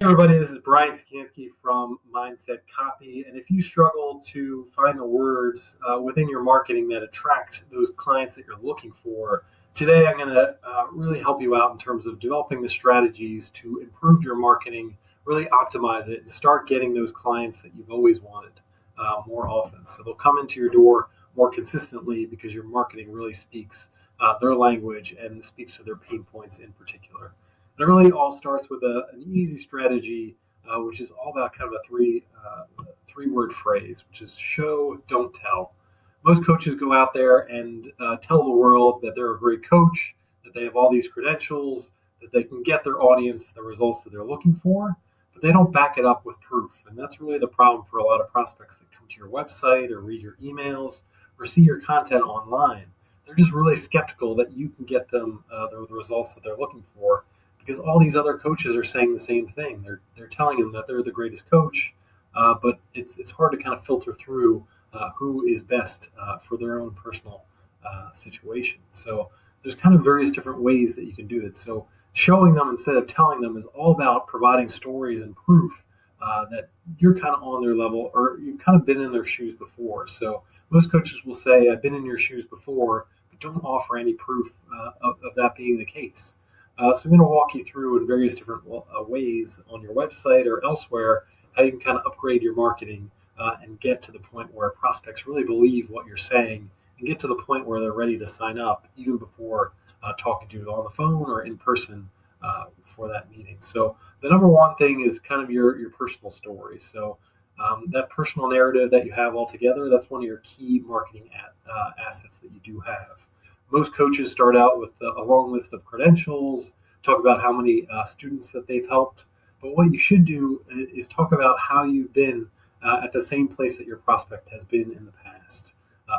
Everybody, this is Brian Sikansky from Mindset Copy. And if you struggle to find the words within your marketing that attract those clients that you're looking for, today I'm going to really help you out in terms of developing the strategies to improve your marketing, really optimize it, and start getting those clients that you've always wanted more often. So they'll come into your door more consistently because your marketing really speaks their language and speaks to their pain points in particular. And it really all starts with an easy strategy, which is all about kind of a three word phrase, which is show, don't tell. Most coaches go out there and tell the world that they're a great coach, that they have all these credentials, that they can get their audience the results that they're looking for, but they don't back it up with proof. And that's really the problem for a lot of prospects that come to your website or read your emails or see your content online. They're just really skeptical that you can get them the results that they're looking for because all these other coaches are saying the same thing. They're telling them that they're the greatest coach, but it's hard to kind of filter through who is best for their own personal situation. So there's kind of various different ways that you can do it. So showing them instead of telling them is all about providing stories and proof that you're kind of on their level or you've kind of been in their shoes before. So most coaches will say, I've been in your shoes before, but don't offer any proof of that being the case. So I'm going to walk you through in various different ways on your website or elsewhere how you can kind of upgrade your marketing and get to the point where prospects really believe what you're saying and get to the point where they're ready to sign up even before talking to you on the phone or in person for that meeting. So the number one thing is kind of your personal story. So that personal narrative that you have altogether, that's one of your key marketing assets that you do have. Most coaches start out with a long list of credentials, talk about how many students that they've helped. But what you should do is talk about how you've been at the same place that your prospect has been in the past.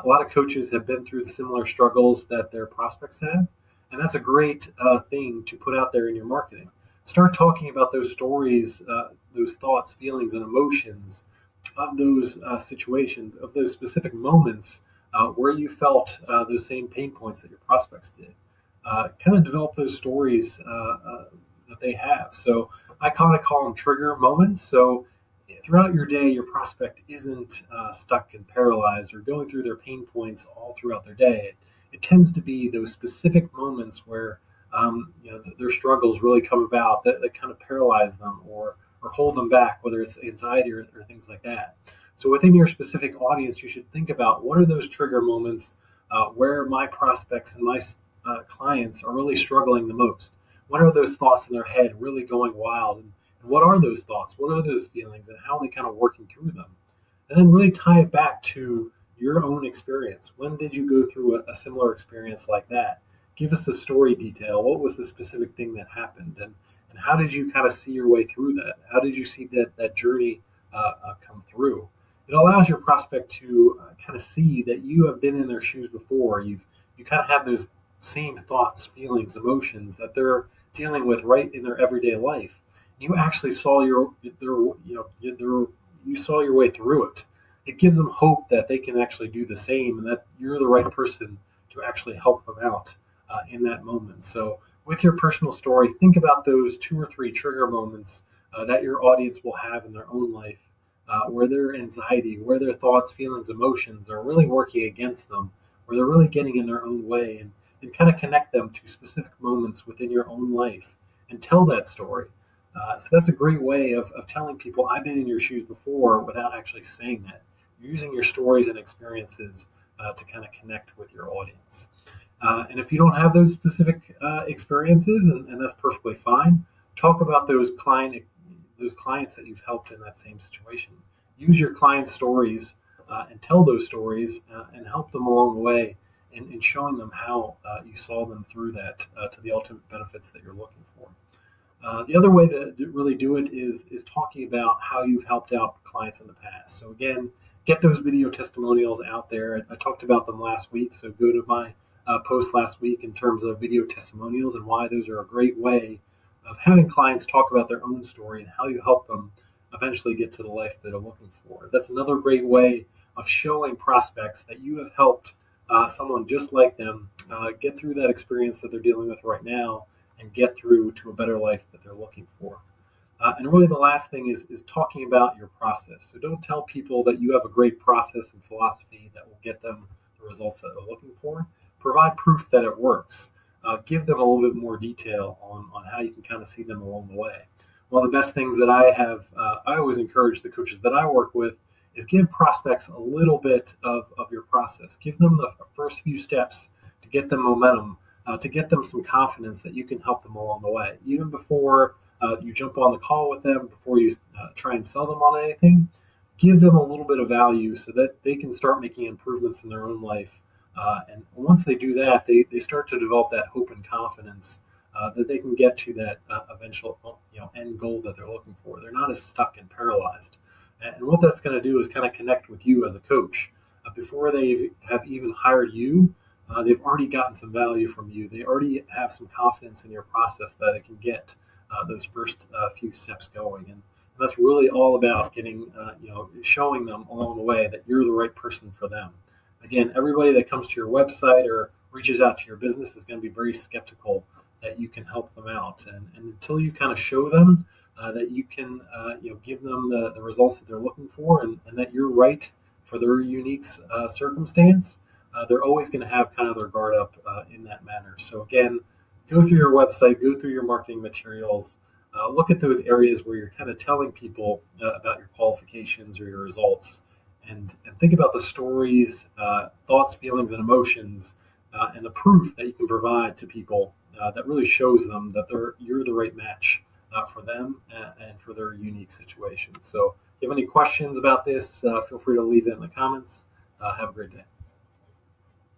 A lot of coaches have been through the similar struggles that their prospects have, and that's a great thing to put out there in your marketing. Start talking about those stories, those thoughts, feelings, and emotions of those situations, of those specific moments where you felt those same pain points that your prospects did. Kind of develop those stories that they have. So I kind of call them trigger moments. So throughout your day, your prospect isn't stuck and paralyzed or going through their pain points all throughout their day. It tends to be those specific moments where their struggles really come about that kind of paralyze them or hold them back, whether it's anxiety or things like that. So within your specific audience, you should think about what are those trigger moments where my prospects and my clients are really struggling the most. What are those thoughts in their head really going wild? And what are those thoughts? What are those feelings? And how are they kind of working through them? And then really tie it back to your own experience. When did you go through a similar experience like that? Give us the story detail. What was the specific thing that happened? And how did you kind of see your way through that? How did you see that journey come through? It allows your prospect to kind of see that you have been in their shoes before. You kind of have those same thoughts, feelings, emotions that they're dealing with right in their everyday life. You actually saw you saw your way through it. It gives them hope that they can actually do the same, and that you're the right person to actually help them out in that moment. So with your personal story, think about those 2 or 3 trigger moments that your audience will have in their own life, where their anxiety, where their thoughts, feelings, emotions are really working against them, where they're really getting in their own way, and kind of connect them to specific moments within your own life and tell that story. So that's a great way of telling people, I've been in your shoes before without actually saying that. You're using your stories and experiences to kind of connect with your audience. And if you don't have those specific experiences, and that's perfectly fine, talk about those clients that you've helped in that same situation. Use your clients' stories and tell those stories and help them along the way in showing them how you saw them through that to the ultimate benefits that you're looking for. The other way to really do it is talking about how you've helped out clients in the past. So again, get those video testimonials out there. I talked about them last week, so go to my post last week in terms of video testimonials and why those are a great way of having clients talk about their own story and how you help them eventually get to the life that they're looking for. That's another great way of showing prospects that you have helped someone just like them get through that experience that they're dealing with right now and get through to a better life that they're looking for. And really, the last thing is talking about your process. So don't tell people that you have a great process and philosophy that will get them the results that they're looking for. Provide proof that it works. Give them a little bit more detail on how you can kind of see them along the way. One of the best things that I always encourage the coaches that I work with is give prospects a little bit of your process. Give them the first few steps to get them momentum, to get them some confidence that you can help them along the way. Even before you jump on the call with them, before you try and sell them on anything, give them a little bit of value so that they can start making improvements in their own life. And once they do that, they start to develop that hope and confidence that they can get to that eventual end goal that they're looking for. They're not as stuck and paralyzed. And what that's going to do is kind of connect with you as a coach. Before they have even hired you, they've already gotten some value from you. They already have some confidence in your process that it can get those first few steps going. And that's really all about getting, showing them along the way that you're the right person for them. Again, everybody that comes to your website or reaches out to your business is going to be very skeptical that you can help them out. And until you kind of show them that you can, give them the results that they're looking for and that you're right for their unique circumstance, they're always going to have kind of their guard up in that manner. So again, go through your website, go through your marketing materials, look at those areas where you're kind of telling people about your qualifications or your results, and think about the stories, thoughts, feelings, and emotions, and the proof that you can provide to people that really shows them that you're the right match for them and for their unique situation. So if you have any questions about this, feel free to leave it in the comments. Have a great day.